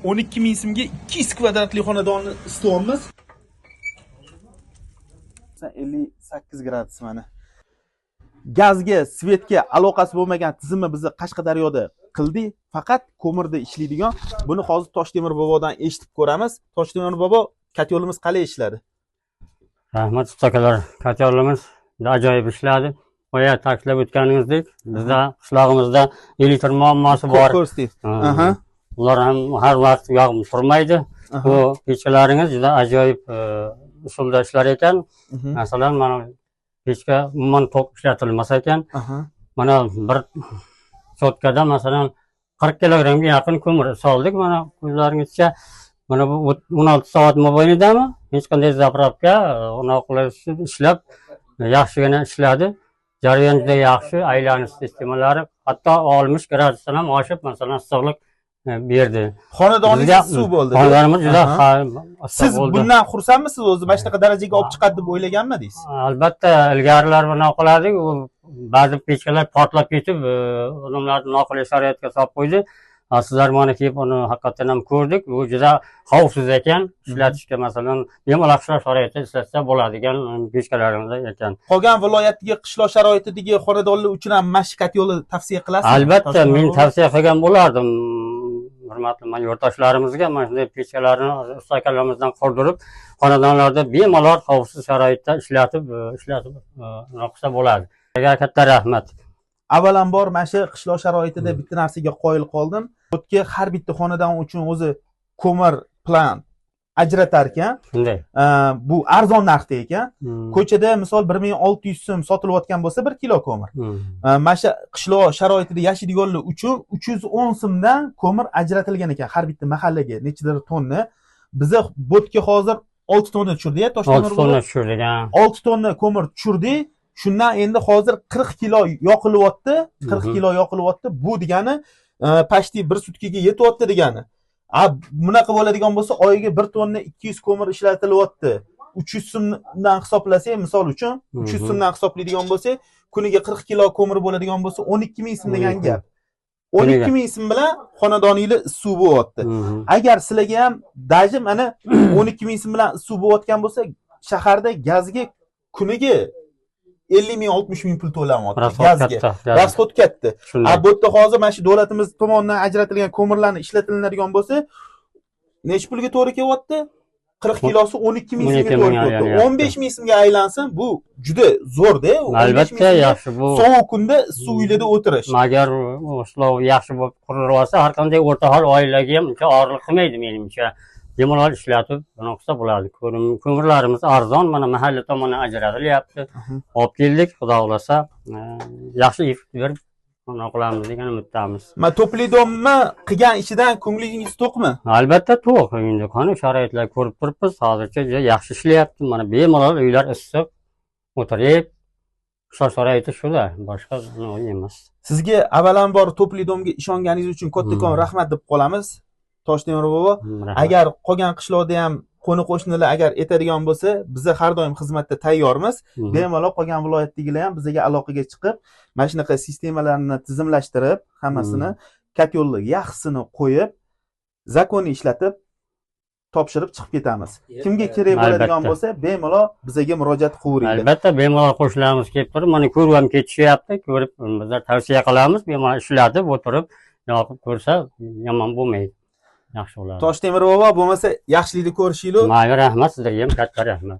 12 ming so'mga 200 kvadratli xonadonni istyapmiz. 58 gradus mana. Gazga, svetga aloqasi bo'lmagan tizimni biz Qashqadaryoda qildik. Faqat ko'mirda ishlaydigan. Buni hozir Toshtemir bobodan eshitib ko'ramiz. Toshtemir bobo, katyolimiz qalay ishladi? Rahmat ustakalar, katyolimiz ajoyib ishladi. Boya ta'kidlab o'tganingizdek, bizda qishlog'imizda elektr muammosi bor. Ular ham har vaqt yog'ib turmaydi. Bu pechkalaringiz juda ajoyib usulda ishlar ekan. Masalan, mana pechka umuman tok ishlatilmas ekan. Mana bir sotkada masalan 40 kilogramga yaqin ko'mir soldik. Mana ko'zlaringizcha mana bu 16 soat mobaynidami? Hech qanday zapravka, unaqa ishlab yaxshigina ishladi. Jarayon juda yaxshi, aylanish sistemalari hatto 60 gradusdan ham oshib masalan issiqlik berdi. Xonadoningiz suv bo'ldi. Xonadonimiz juda siz bundan xursandmisiz? O'zi mana shunaqa darajaga olib chiqadi deb o'ylaganmidingiz? Albatta, ilgarilar bunaqa qilardik. Ba'zi pechkalar portlab ketib, odamlarni noqulay sharoitga solib qo'ydi. Sizlar mana kelib uni haqiqatan ham ko'rdik. Bu juda xavfsiz ekan. Ishlatishga masalan bemalol qishloq sharoitida ishlatsa bo'ladigan pechkalarimiz ekan. Qolgan viloyatdagi qishloq sharoitidagi xonadonlar uchun ham mashqat yo'li tavsiya qilasizmi? Albatta, men tavsiya qilgan bo'lardim. Hurmatli mana yurtdoshlarimizga mana shunday pechkalarni ustakalamizdan qurdirib, xonadonlarda bemalol xavfsiz sharoitda ishlatib qilsa bo'ladi. Katta rahmat. Avvalambor mana shu qishloq sharoitida bitta narsaga qoyil qoldim. O'tga har bitta xonadon uchun o'zi ko'mir plan ajratar ekan. Shunday. Bu arzon narxda ekan. Ko'chada misol 1600 so'm sotilayotgan bo'lsa 1 kilo ko'mir. Mana shu qishloq sharoitida yashaydiganlar uchun 310 so'mdan ko'mir ajratilgan ekan har bitta mahallaga nechadir tonna. Biza bo'tga hozir 6 tonna tushirdik, Toshtemir 6 tonna tushirdik. 6 tonna ko'mir tushirdik. Shundan endi hozir 40 kilo yoqilyapti. 40 kilo yoqilyapti. Bu degani pashti bir sutkaga yetyapti degani. Bunaqa bo'ladigan bo'lsa, oyiga 1 tonna 200 ko'mir ishlatilyapti. 300 so'mdan hisoblasak, misol uchun 300 so'mdan hisoblaydigan bo'lsa, kuniga 40 kilo ko'mir bo'ladigan bo'lsa, 12 ming so'm degan gap. 12 ming so'm bilan xonadoningizda suv bo'lyapti. Agar sizlarga ham daji mana 12 ming so'm bilan suv bo'layotgan bo'lsa, shaharda gazga kuniga 50 ming 60 ming pul to'lanyapti gazga. Rasxod katta. Bu yerda hozir mana shu davlatimiz tomonidan ajratilgan ko'mirlarni ishlatilinadigan bo'lsa, nech pulga to'g'ri kelyapti? 40 kilosi 12 ming so'mga to'g'ri kelyapti. 15 ming so'mga aylansin, bu juda zo'r-da. Albatta yaxshi bu. Sovuq kunda suv uylarda o'tirish. Agar ishlov yaxshi bo'lib qurilib olsa, har qanday o'rta hol oilaga ham uncha og'irlik qilmaydi menimcha. Bemalol ishlatib, buni qilsa bo'ladi. Ko'mirlarimiz arzon, mana mahalla tomonidan ajratilyapti. Olib keldik, xudo xolasa, yaxshi efekt berib qilamiz degan umiddamiz. Ma to'plidommi qilgan ishidan ko'nglingiz to'qmi? Albatta to'q. Endi qani sharoitlar ko'rib turibmiz. Hozircha juda yaxshi ishlayapti. Mana bemalol uylar issiq, o'tirib, qishloq sharoiti shular, boshqa emas. Sizga avvalambor to'plidomga ishonganingiz uchun kattakon rahmat deb qolamiz. Toshtemir bobo, agar qolgan qishloqda ham qo'ni-qo'shnilar agar etadigan bo'lsa, biz har doim xizmatda tayyormiz. Bemalol qolgan viloyatdagilar ham bizga aloqaga chiqib, mana shunaqa sistemalarni tizimlashtirib, hammasini katyollar yaxshisini qo'yib, zakonni ishlatib topshirib chiqib ketamiz. Kimga kerak bo'ladigan bo'lsa, bemalol bizga murojaat qilaveringlar. Albatta, bemalol qo'shnilarimiz kelib turib, mana ko'rib ham ketishyapti, ko'rib bizlar tavsiya qilamiz, bemalol ishlatib o'tirib, yoqib ko'rsa yomon bo'lmaydi. Yaxshi bo'ladi. Toshtemir bobo, bo'lmasa yaxshilikni ko'rishinglar. Rahmat, sizlarga ham katta rahmat.